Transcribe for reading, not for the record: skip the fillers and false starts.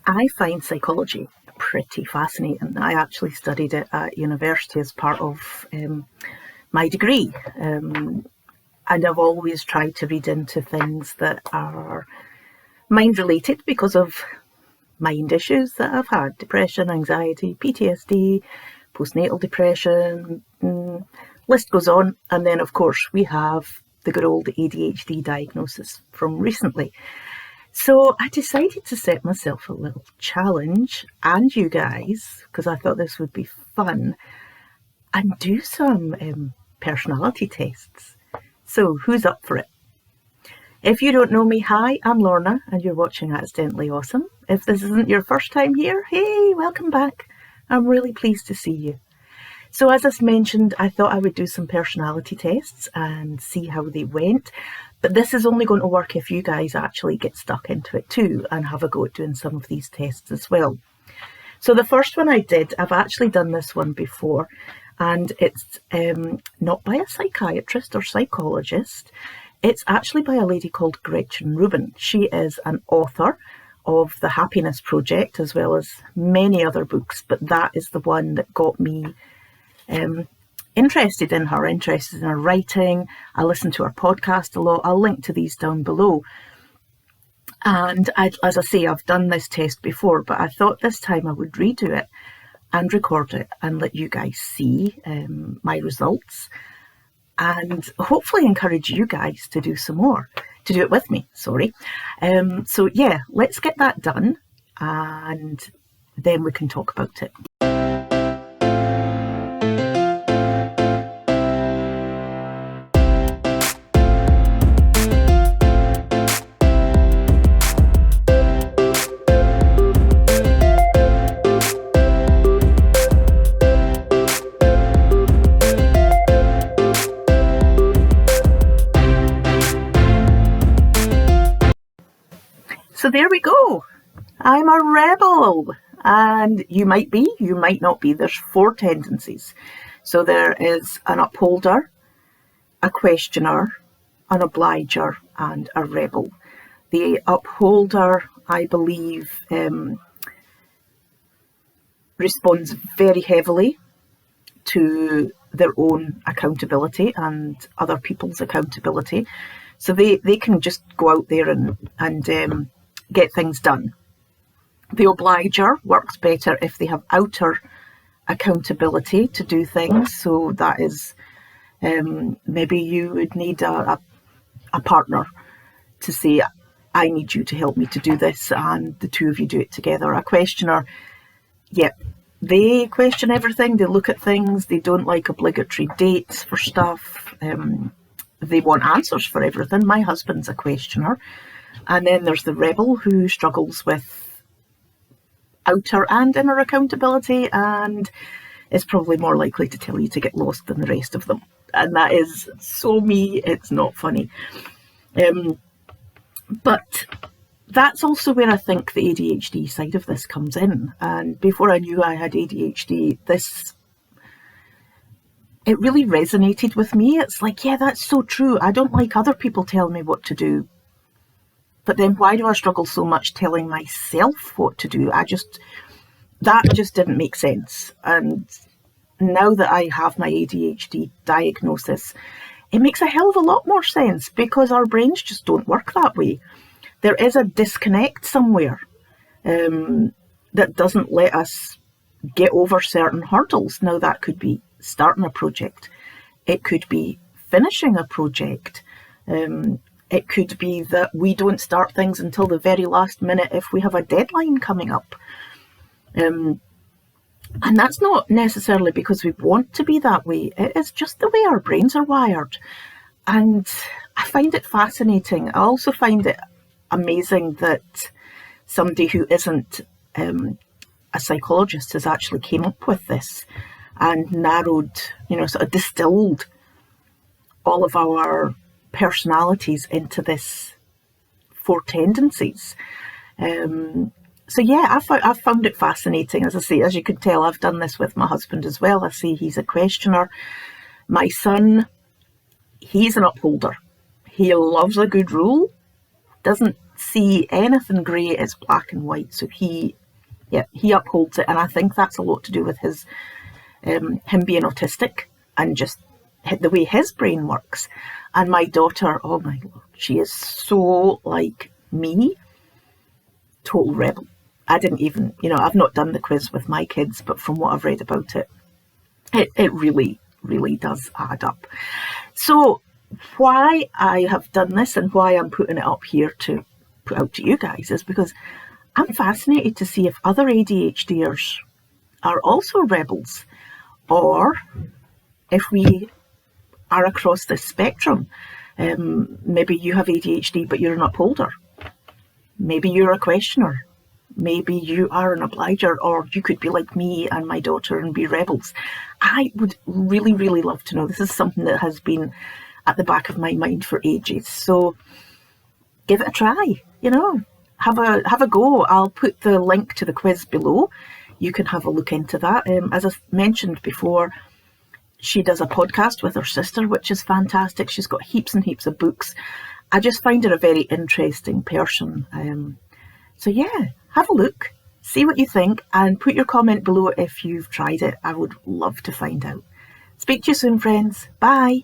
I find psychology pretty fascinating. I actually studied it at university as part of my degree. And I've always tried to read into things that are mind related because of mind issues that I've had: depression, anxiety, PTSD, postnatal depression, list goes on. And then, of course, we have the good old ADHD diagnosis from recently. So I decided to set myself a little challenge, and you guys, because I thought this would be fun, and do some personality tests. So who's up for it? If you don't know me, hi, I'm Lorna, and you're watching Accidentally Awesome. If this isn't your first time here, hey, welcome back. I'm really pleased to see you. So as I mentioned, I thought I would do some personality tests and see how they went. But this is only going to work if you guys actually get stuck into it too and have a go at doing some of these tests as well. So the first one I did, I've actually done this one before, and it's not by a psychiatrist or psychologist. It's actually by a lady called Gretchen Ruben. She is an author of The Happiness Project, as well as many other books, but that is the one that got me interested in her writing. I listen to her podcast a lot. I'll link to these down below. And as I say, I've done this test before, but I thought this time I would redo it and record it and let you guys see my results, and hopefully encourage you guys to do some more, to do it with me, sorry. So yeah, let's get that done and then we can talk about it. So there we go. I'm a rebel. And you might be, you might not be. There's 4 tendencies. So there is an upholder, a questioner, an obliger, and a rebel. The upholder, I believe, responds very heavily to their own accountability and other people's accountability. So they can just go out there and get things done. The obliger works better if they have outer accountability to do things. So that is, maybe you would need a partner to say, I need you to help me to do this, and the two of you do it together. A questioner, they question everything. They look at things. They don't like obligatory dates for stuff. They want answers for everything. My husband's a questioner. And then there's the rebel, who struggles with outer and inner accountability and is probably more likely to tell you to get lost than the rest of them. And that is so me, it's not funny. But that's also where I think the ADHD side of this comes in. And before I knew I had ADHD, it really resonated with me. It's like, yeah, that's so true. I don't like other people telling me what to do. But then why do I struggle so much telling myself what to do? That just didn't make sense. And now that I have my ADHD diagnosis, it makes a hell of a lot more sense, because our brains just don't work that way. There is a disconnect somewhere that doesn't let us get over certain hurdles. Now, that could be starting a project. It could be finishing a project. It could be that we don't start things until the very last minute if we have a deadline coming up. And that's not necessarily because we want to be that way. It is just the way our brains are wired. And I find it fascinating. I also find it amazing that somebody who isn't a psychologist has actually came up with this and narrowed, sort of distilled all of our personalities into this 4 tendencies. So yeah, I've found it fascinating. As I say, as you could tell, I've done this with my husband as well. I see he's a questioner. My son, he's an upholder. He loves a good rule, doesn't see anything grey, it's black and white. So he upholds it, and I think that's a lot to do with his him being autistic and just the way his brain works. And my daughter, oh my Lord, she is so like me, total rebel. I didn't even, I've not done the quiz with my kids, but from what I've read about it, it really, really does add up. So why I have done this and why I'm putting it up here to put out to you guys is because I'm fascinated to see if other ADHDers are also rebels, or if we are across the spectrum. Maybe you have ADHD but you're an upholder. Maybe you're a questioner. Maybe you are an obliger, or you could be like me and my daughter and be rebels. I would really, really love to know. This is something that has been at the back of my mind for ages. So give it a try, have a go. I'll put the link to the quiz below. You can have a look into that. As I mentioned before, she does a podcast with her sister, which is fantastic. She's got heaps and heaps of books. I just find her a very interesting person. So yeah, have a look, see what you think, and put your comment below if you've tried it. I would love to find out. Speak to you soon, friends. Bye.